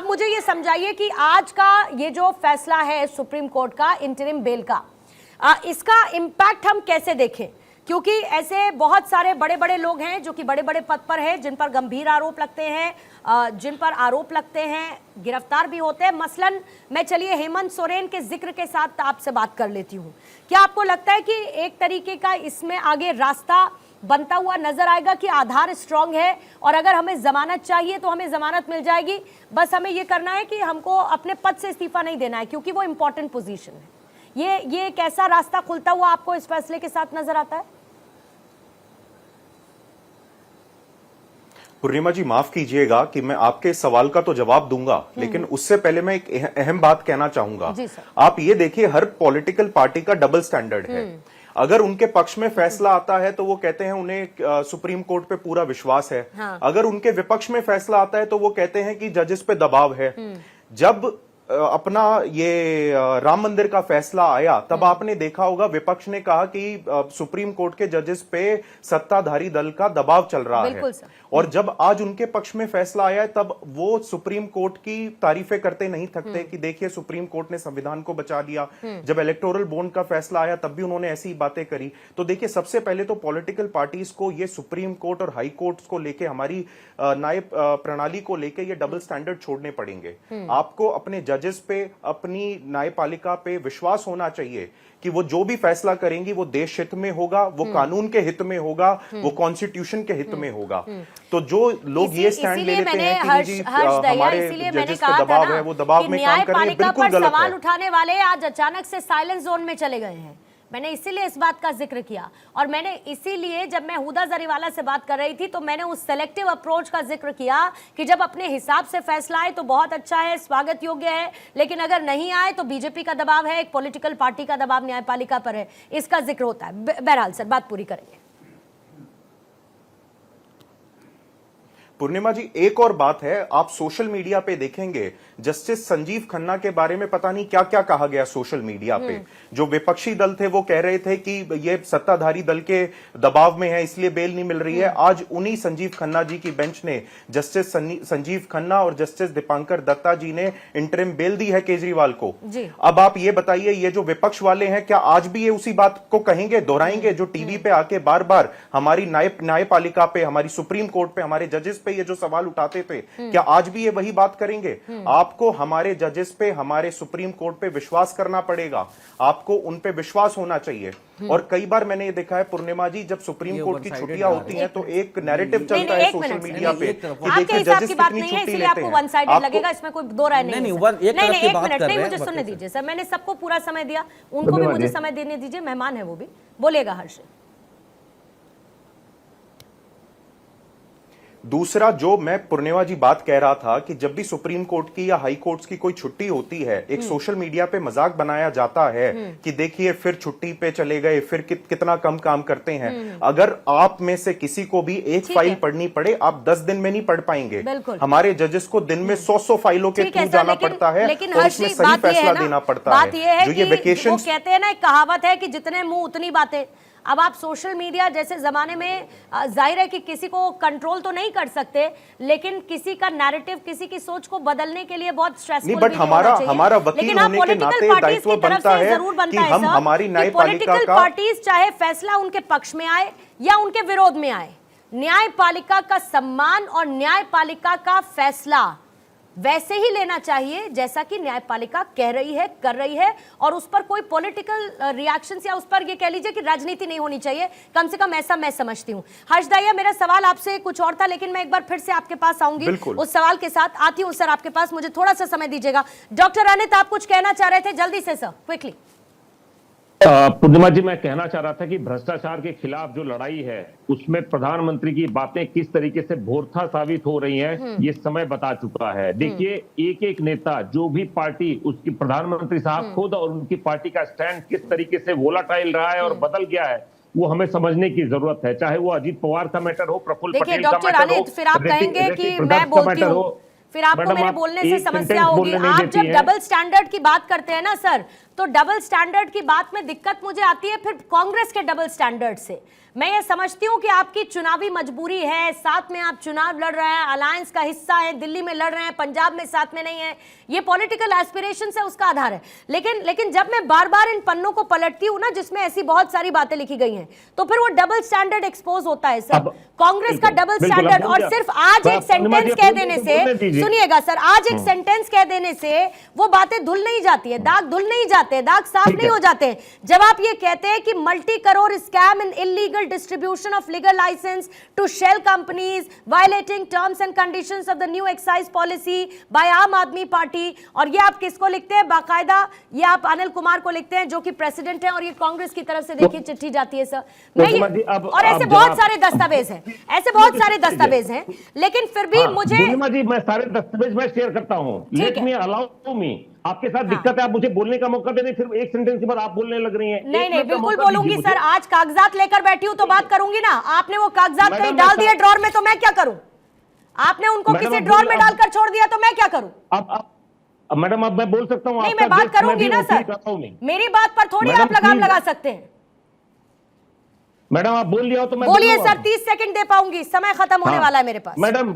अब मुझे ये समझाइए कि आज का ये जो फैसला है सुप्रीम कोर्ट का इंटरिम बेल का, इसका इम्पैक्ट हम कैसे देखें? क्योंकि ऐसे बहुत सारे बड़े बड़े लोग हैं जो कि बड़े बड़े पद पर हैं, जिन पर गंभीर आरोप लगते हैं, जिन पर आरोप लगते हैं, गिरफ्तार भी होते हैं। मसलन मैं चलिए हेमंत सोरेन के जिक्र के साथ आपसे बात कर लेती हूँ। क्या आपको लगता है कि एक तरीके का इसमें आगे रास्ता बनता हुआ नजर आएगा कि आधार स्ट्रांग है और अगर हमें जमानत चाहिए तो हमें जमानत मिल जाएगी, बस हमें यह करना है कि हमको अपने पद से इस्तीफा नहीं देना है क्योंकि वो इंपॉर्टेंट पोजीशन है? ये एक ऐसा रास्ता खुलता हुआ आपको इस फैसले के साथ नजर आता है? पूर्णिमा जी, माफ कीजिएगा कि मैं आपके सवाल का तो जवाब दूंगा, लेकिन उससे पहले मैं एक अहम बात कहना चाहूंगा। आप ये देखिए, हर पॉलिटिकल पार्टी का डबल स्टैंडर्ड है। अगर उनके पक्ष में फैसला आता है तो वो कहते हैं उन्हें सुप्रीम कोर्ट पे पूरा विश्वास है। अगर उनके विपक्ष में फैसला आता है तो वो कहते हैं कि जजेस पे दबाव है। जब अपना ये राम मंदिर का फैसला आया तब आपने देखा होगा विपक्ष ने कहा कि सुप्रीम कोर्ट के जजेस पे सत्ताधारी दल का दबाव चल रहा है। और जब आज उनके पक्ष में फैसला आया है तब वो सुप्रीम कोर्ट की तारीफें करते नहीं थकते कि देखिए सुप्रीम कोर्ट ने संविधान को बचा लिया। जब इलेक्टोरल बॉन्ड का फैसला आया तब भी उन्होंने ऐसी बातें करी। तो देखिए, सबसे पहले तो पॉलिटिकल पार्टीज को ये सुप्रीम कोर्ट और हाई कोर्ट को लेके, हमारी न्याय प्रणाली को लेके ये डबल स्टैंडर्ड छोड़ने पड़ेंगे। आपको अपने जजेस पे, अपनी न्यायपालिका पे विश्वास होना चाहिए कि वो जो भी फैसला करेंगी वो देश हित में होगा, वो कानून के हित में होगा, वो कॉन्स्टिट्यूशन के हित में होगा। तो जो लोग ये स्टैंड ले लेते हैं कि जी हमारे जजेस पे दबाव है, वो दबाव में काम कर रहे हैं, बिल्कुल गलत है। सवाल उठाने वाले आज अचानक से साइलेंस जोन में चले गए हैं। मैंने इसीलिए इस बात का जिक्र किया और मैंने इसीलिए जब मैं हुदा जरीवाला से बात कर रही थी तो मैंने उस सेलेक्टिव अप्रोच का जिक्र किया कि जब अपने हिसाब से फैसला आए तो बहुत अच्छा है, स्वागत योग्य है, लेकिन अगर नहीं आए तो बीजेपी का दबाव है, एक पॉलिटिकल पार्टी का दबाव न्यायपालिका पर है, इसका जिक्र होता है। बहरहाल सर, बात पूरी करेंगे। पूर्णिमा जी, एक और बात है, आप सोशल मीडिया पे देखेंगे जस्टिस संजीव खन्ना के बारे में पता नहीं क्या क्या कहा गया सोशल मीडिया पे। जो विपक्षी दल थे वो कह रहे थे कि ये सत्ताधारी दल के दबाव में है इसलिए बेल नहीं मिल रही है। आज उन्हीं संजीव खन्ना जी की बेंच ने, जस्टिस संजीव खन्ना और जस्टिस दीपांकर दत्ता जी ने इंटरिम बेल दी है केजरीवाल को। अब आप ये बताइए, ये जो विपक्ष वाले हैं क्या आज भी ये उसी बात को कहेंगे, दोहराएंगे जो टीवी पे आके बार बार हमारी न्यायपालिका पे, हमारी सुप्रीम कोर्ट पे, हमारे जजेस पे ये जो सवाल उठाते थे, क्या आज भी ये वही बात करेंगे? आपको हमारे जजेस पे, हमारे सुप्रीम कोर्ट पे विश्वास करना पड़ेगा, आपको उन पे विश्वास होना चाहिए। और कई बार मैंने ये देखा है पूर्णिमा जी, जब सुप्रीम कोर्ट की छुट्टियां होती हैं तो एक नैरेटिव चलता है सोशल मीडिया पे कि देखिए जजेस कितनी छुट्टी लेते हैं। वन साइडेड लगेगा, इसमें कोई दो राय नहीं। एक मिनट, नहीं मुझे सुनने दीजिए सर, मैंने सबको पूरा समय दिया, उनको भी मुझे समय देने दीजिए, मेहमान है वो भी। बोलिएगा हर्ष। दूसरा, जो मैं पूर्णिमा जी बात कह रहा था कि जब भी सुप्रीम कोर्ट की या हाई कोर्ट्स की कोई छुट्टी होती है, एक सोशल मीडिया पे मजाक बनाया जाता है कि देखिए फिर छुट्टी पे चले गए, फिर कितना कम काम करते हैं। अगर आप में से किसी को भी एक फाइल पढ़नी पड़े, आप 10 दिन में नहीं पढ़ पाएंगे। हमारे जजेस को दिन में 100 फाइलों के थ्रू जाना पड़ता है और उसमें सही फैसला देना पड़ता है। जो ये वेकेशन कहते हैं ना, एक कहावत है कि जितने मुंह उतनी बातें। अब आप सोशल मीडिया जैसे जमाने में जाहिर है कि किसी को कंट्रोल तो नहीं कर सकते, लेकिन किसी का नैरेटिव, किसी की सोच को बदलने के लिए बहुत स्ट्रेसफुल बट हमारा वकील होने के नाते दायित्व बनता है कि हम हमारी न्यायपालिका का, पार्टीज चाहे फैसला उनके पक्ष में आए या उनके विरोध में आए, न्यायपालिका का सम्मान और न्यायपालिका का फैसला वैसे ही लेना चाहिए जैसा कि न्यायपालिका कह रही है, कर रही है, और उस पर कोई पॉलिटिकल रिएक्शंस या उस पर ये कह लीजिए कि राजनीति नहीं होनी चाहिए, कम से कम ऐसा मैं समझती हूं। हर्ष दाहिया, मेरा सवाल आपसे कुछ और था, लेकिन मैं एक बार फिर से आपके पास आऊंगी उस सवाल के साथ। आती हूं सर आपके पास, मुझे थोड़ा सा समय दीजिएगा। डॉक्टर अनित, आप कुछ कहना चाह रहे थे, जल्दी से सर, क्विकली। पूर्णिमा जी, मैं कहना चाह रहा था कि भ्रष्टाचार के खिलाफ जो लड़ाई है उसमें प्रधानमंत्री की बातें किस तरीके से भोरथा साबित हो रही हैं, ये समय बता चुका है। देखिए, एक एक नेता, जो भी पार्टी, उसकी प्रधानमंत्री साहब खुद और उनकी पार्टी का स्टैंड किस तरीके से वोलाटाइल रहा है और बदल गया है, वो हमें समझने की जरूरत है। चाहे वो अजीत पवार का मैटर हो, प्रफुल्ल पटेल का मैटर हो, फिर आप कहेंगे कि मैं बोलती हूं, फिर आपको मेरे बोलने से समस्या होगी। आप जब डबल स्टैंडर्ड की बात करते हैं ना सर, तो डबल स्टैंडर्ड की बात में दिक्कत मुझे आती है फिर कांग्रेस के डबल स्टैंडर्ड से। मैं ये समझती हूं कि आपकी चुनावी मजबूरी है, साथ में आप चुनाव लड़ रहे हैं, अलायंस का हिस्सा है, दिल्ली में लड़ रहे हैं, पंजाब में साथ में नहीं है, ये पॉलिटिकल एस्पिरेशन है, उसका आधार है। लेकिन जब मैं बार बार इन पन्नों को पलटती हूं ना जिसमें ऐसी बहुत सारी बातें लिखी गई हैं, तो फिर वो डबल स्टैंडर्ड एक्सपोज होता है सर, कांग्रेस का डबल स्टैंडर्ड। और सिर्फ आज एक सेंटेंस कह देने से, सुनिएगा सर, आज एक सेंटेंस कह देने से वो बातें धुल नहीं जाती है, दाग धुल नहीं जाते, दाग साफ नहीं हो जाते। जब आप ये कहते हैं कि multi crore scam in illegal distribution of legal license to shell companies violating terms and conditions of the new excise policy by आम आदमी पार्टी, और ये आप किसको लिखते हैं बाकायदा, ये आप अनिल कुमार को लिखते हैं जो कि प्रेसिडेंट है, और ये कांग्रेस की तरफ से देखिए चिट्ठी जाती है सर। और ऐसे बहुत सारे दस्तावेज हैं, ऐसे बहुत सारे दस्तावेज हैं, लेकिन फिर भी मुझे मैं सारे दस्तावेज मैं शेयर करता हूं। लेट मी अलाउ मी, आपके साथ दिक्कत है, आप मुझे बोलने का मौका दे रहे, फिर एक सेंटेंस के बाद आप बोलने लग रही हैं। नहीं बिल्कुल बोलूंगी सर, आज कागजात लेकर बैठी हूं तो बात करूंगी ना। आपने वो कागजात कहीं डाल दिए ड्रॉर में तो मैं क्या करूं? आपने उनको किसी ड्रॉर में डालकर छोड़ दिया तो मैं क्या करूं? अब मैडम अब मैं बोल सकता हूं? नहीं, मैं बात करूंगी ना सर, मेरी बात पर थोड़ी आप लगाम लगा सकते हैं। मैडम आप बोल लिया हो तो मैं बोलिए सर, 30 सेकंड दे पाऊंगी, समय खत्म होने वाला है मेरे पास। मैडम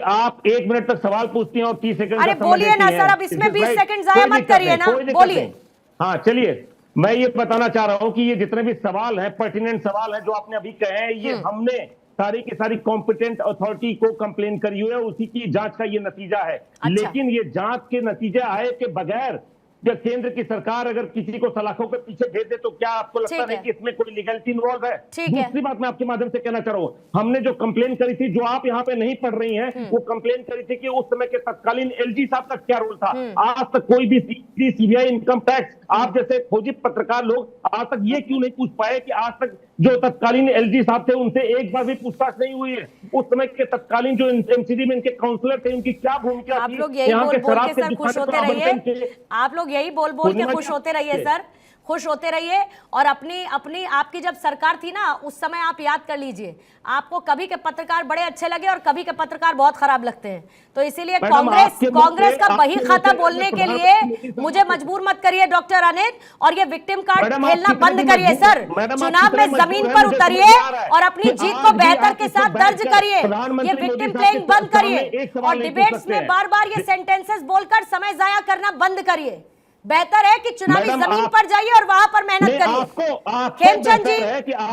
आप 1 मिनट तक सवाल पूछती हैं और 30 सेकंड। अरे बोलिए ना सर, अब इसमें 20 सेकंड जाया मत करिए ना, बोलिए। हाँ चलिए, मैं ये बताना चाह रहा हूं कि ये जितने भी सवाल हैं, पर्टिनेंट सवाल हैं जो आपने अभी कहे हैं, ये हमने सारी की सारी कॉम्पिटेंट अथॉरिटी को कंप्लेन करी हुई है, उसी की जांच का ये नतीजा है। लेकिन ये जांच के नतीजे आए के बगैर जब केंद्र की सरकार अगर किसी को सलाखों के पीछे भेज दे तो क्या आपको लगता है कि इसमें कोई लीगलिटी इन्वॉल्व है? दूसरी बात मैं आपके माध्यम से कहना चाह रहा हूं, हमने जो कंप्लेन करी थी, जो आप यहाँ पे नहीं पढ़ रही हैं, वो कंप्लेन करी थी कि उस समय के तत्कालीन एलजी साहब का क्या रोल था। आज तक कोई भी सीबीआई, इनकम टैक्स, आप जैसे खोजी पत्रकार लोग आज तक ये क्यों नहीं पूछ पाए कि आज तक जो तत्कालीन एलजी साहब थे उनसे एक बार भी पूछताछ नहीं हुई है? उस समय के तत्कालीन जो एमसीडी में इनके काउंसलर थे, उनकी क्या भूमिका थी? आप लोग यही बोल बोल के सर खुश होते रहिए, आप लोग यही बोल बोल के खुश होते रहिए सर, खुश होते रहिए। और अपनी आपकी जब सरकार थी ना, उस समय आप याद कर लीजिए, आपको कभी के पत्रकार बड़े अच्छे लगे और कभी के पत्रकार बहुत खराब लगते हैं। तो इसीलिए कांग्रेस का बही खाता बोलने के लिए मुझे मजबूर मत करिए डॉक्टर अनिल, और ये विक्टिम कार्ड खेलना बंद करिए सर। चुनाव में जमीन पर उतरिए और अपनी जीत को बेहतर के साथ दर्ज करिए, ये विक्टिम प्लेइंग बंद करिए, और डिबेट्स में बार बार ये सेंटेंसेस बोलकर समय जाया करना बंद करिए। बेहतर है कि चुनावी जमीन पर जाइए और वहां पर मेहनत करिए। खेमचंद जी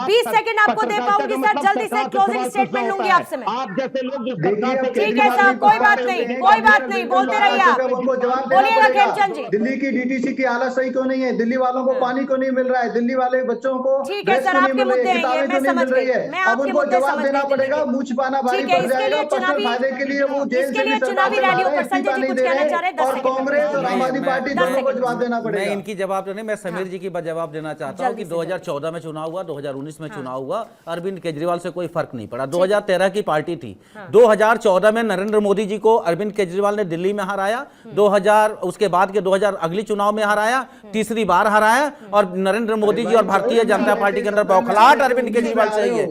20 सेकंड आपको दे पाऊंगी सर, जल्दी से क्लोजिंग स्टेटमेंट लूंगी आपसे मैं। आप जैसे लोग ठीक है सर, कोई बात नहीं, कोई बात नहीं, बोलते रहिए आप, बोलिएगा खेमचंद जी। दिल्ली की डीटीसी की हालत सही क्यों नहीं है? दिल्ली वालों को पानी क्यों नहीं मिल रहा है? दिल्ली वाले बच्चों को ठीक है सर, आपके मुद्दे हैं ये, मैं समझ गई, मैं आपके मुद्दे समझ देना पड़ेगा, मुंह छिपाना भारी पड़ जाएगा। फायदे के लिए वो जेल इसके लिए चुनावी रैलियों पर संजय जी कुछ कहना चाह रहे हैं, और कांग्रेस और आम आदमी पार्टी दोनों को जवाब देना पड़ेगा। इनकी जवाब नहीं, मैं समीर जी की जवाब देना चाहता हूं कि 2014 में चुनाव हुआ, 2019 में चुनाव हुआ, अरविंद केजरीवाल से कोई फर्क नहीं पड़ा। 2013 की पार्टी थी, 2014 में नरेंद्र मोदी जी को अरविंद केजरीवाल ने दिल्ली में हराया, 2000 उसके बाद के 2000 अगली चुनाव में हराया, तीसरी बार हराया, और नरेंद्र मोदी जी और भारतीय जनता पार्टी के अंदर बौखलाहट अरविंद केजरीवाल से ही है।